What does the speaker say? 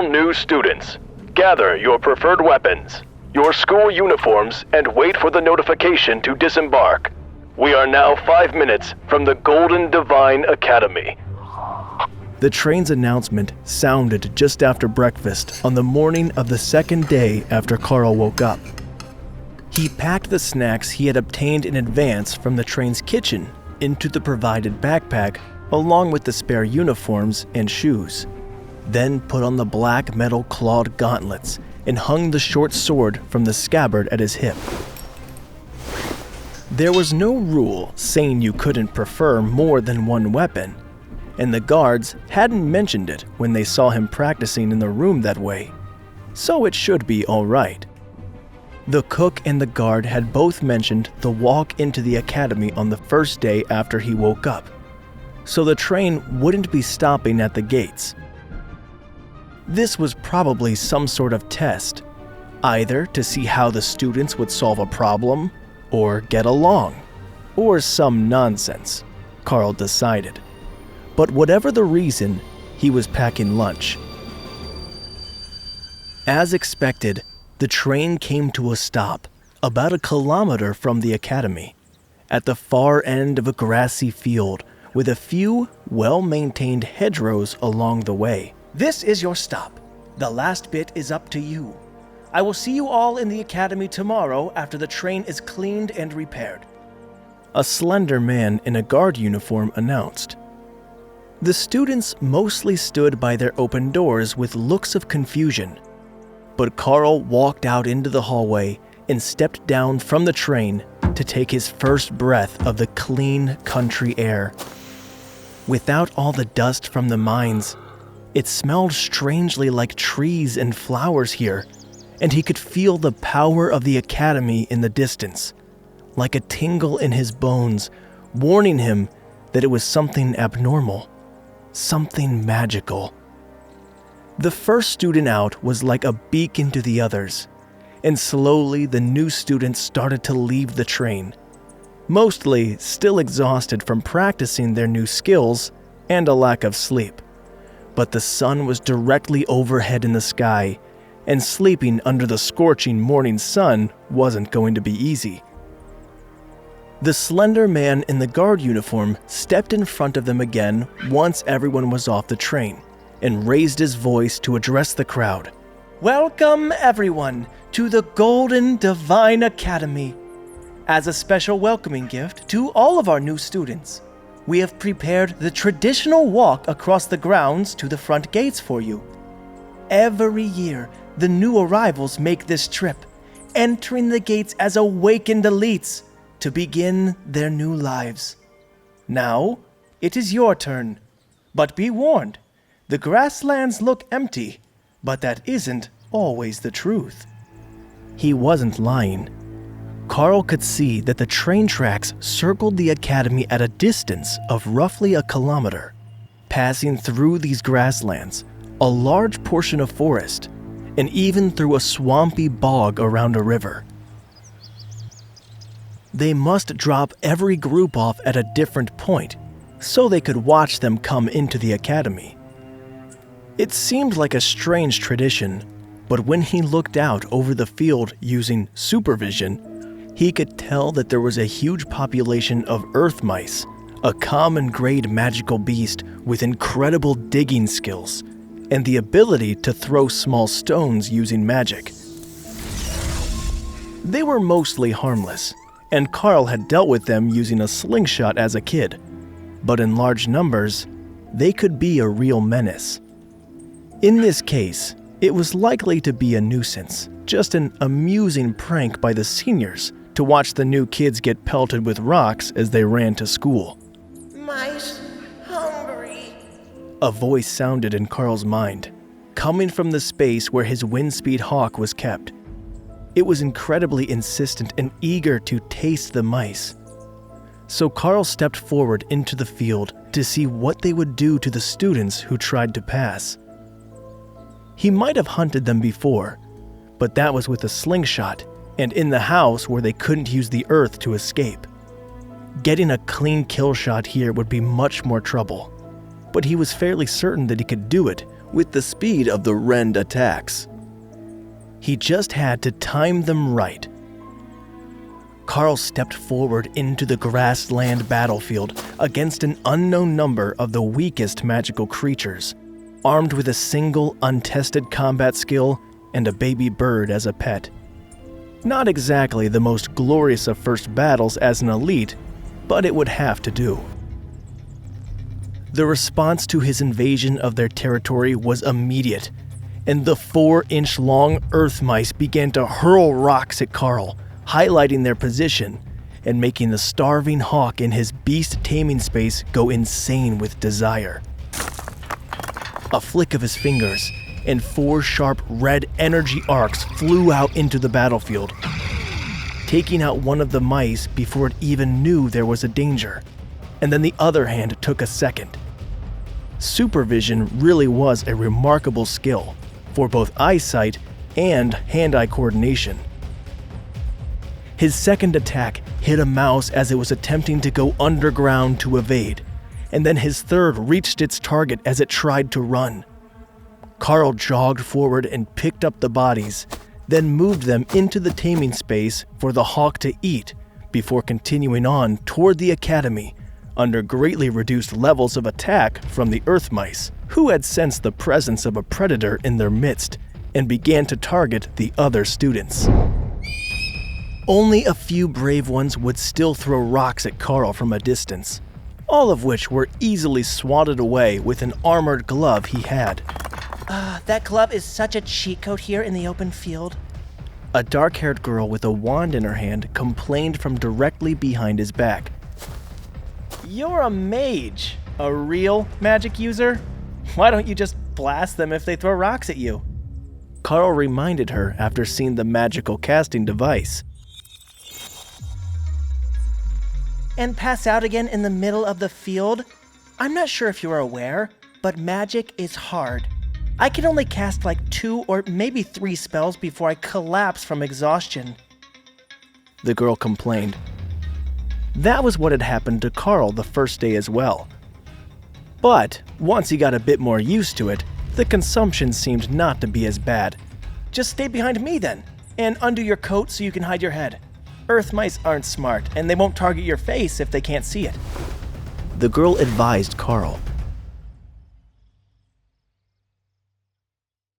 All new students, gather your preferred weapons, your school uniforms, and wait for the notification to disembark. We are now 5 minutes from the Golden Divine Academy. The train's announcement sounded just after breakfast on the morning of the second day after Karl woke up. He packed the snacks he had obtained in advance from the train's kitchen into the provided backpack along with the spare uniforms and shoes, then put on the black metal clawed gauntlets and hung the short sword from the scabbard at his hip. There was no rule saying you couldn't prefer more than one weapon, and the guards hadn't mentioned it when they saw him practicing in the room that way, so it should be all right. The cook and the guard had both mentioned the walk into the academy on the first day after he woke up, so the train wouldn't be stopping at the gates. This was probably some sort of test, either to see how the students would solve a problem or get along, or some nonsense, Karl decided. But whatever the reason, he was packing lunch. As expected, the train came to a stop about 1 kilometer from the academy, at the far end of a grassy field with a few well-maintained hedgerows along the way. This is your stop. The last bit is up to you. I will see you all in the academy tomorrow after the train is cleaned and repaired. A slender man in a guard uniform announced. The students mostly stood by their open doors with looks of confusion, but Karl walked out into the hallway and stepped down from the train to take his first breath of the clean country air. Without all the dust from the mines, it smelled strangely like trees and flowers here, and he could feel the power of the academy in the distance, like a tingle in his bones, warning him that it was something abnormal, something magical. The first student out was like a beacon to the others, and slowly the new students started to leave the train, mostly still exhausted from practicing their new skills and a lack of sleep. But the sun was directly overhead in the sky, and sleeping under the scorching morning sun wasn't going to be easy. The slender man in the guard uniform stepped in front of them again once everyone was off the train, and raised his voice to address the crowd. Welcome, everyone, to the Golden Divine Academy. As a special welcoming gift to all of our new students, we have prepared the traditional walk across the grounds to the front gates for you. Every year, the new arrivals make this trip, entering the gates as awakened elites to begin their new lives. Now, it is your turn, but be warned, the grasslands look empty, but that isn't always the truth. He wasn't lying. Karl could see that the train tracks circled the academy at a distance of roughly 1 kilometer, passing through these grasslands, a large portion of forest, and even through a swampy bog around a river. They must drop every group off at a different point, so they could watch them come into the academy. It seemed like a strange tradition, but when he looked out over the field using supervision, he could tell that there was a huge population of earth mice, a common grade magical beast with incredible digging skills, and the ability to throw small stones using magic. They were mostly harmless, and Karl had dealt with them using a slingshot as a kid, but in large numbers, they could be a real menace. In this case, it was likely to be a nuisance, just an amusing prank by the seniors to watch the new kids get pelted with rocks as they ran to school. Mice hungry. A voice sounded in Karl's mind, coming from the space where his Windspeed Hawk was kept. It was incredibly insistent and eager to taste the mice. So Karl stepped forward into the field to see what they would do to the students who tried to pass. He might have hunted them before, but that was with a slingshot and in the house where they couldn't use the earth to escape. Getting a clean kill shot here would be much more trouble. but he was fairly certain that he could do it with the speed of the rend attacks. He just had to time them right. Karl stepped forward into the grassland battlefield against an unknown number of the weakest magical creatures, armed with a single untested combat skill and a baby bird as a pet. Not exactly the most glorious of first battles as an elite, but it would have to do. The response to his invasion of their territory was immediate, and the 4-inch-long earth mice began to hurl rocks at Karl, highlighting their position and making the starving hawk in his beast taming space go insane with desire. A flick of his fingers, and 4 sharp red energy arcs flew out into the battlefield, taking out one of the mice before it even knew there was a danger, and then the other hand took a second. Supervision really was a remarkable skill for both eyesight and hand-eye coordination. His second attack hit a mouse as it was attempting to go underground to evade, and then his third reached its target as it tried to run. Karl jogged forward and picked up the bodies, then moved them into the taming space for the hawk to eat before continuing on toward the academy under greatly reduced levels of attack from the earth mice, who had sensed the presence of a predator in their midst and began to target the other students. Only a few brave ones would still throw rocks at Karl from a distance, all of which were easily swatted away with an armored glove he had. That glove is such a cheat code here in the open field. A dark-haired girl with a wand in her hand complained from directly behind his back. You're a mage, a real magic user? Why don't you just blast them if they throw rocks at you? Karl reminded her after seeing the magical casting device. And pass out again in the middle of the field? I'm not sure if you're aware, but magic is hard. I can only cast like 2 or maybe 3 spells before I collapse from exhaustion. The girl complained. That was what had happened to Karl the first day as well. But once he got a bit more used to it, the consumption seemed not to be as bad. Just stay behind me then, and undo your coat so you can hide your head. Earth mice aren't smart, and they won't target your face if they can't see it. The girl advised Karl,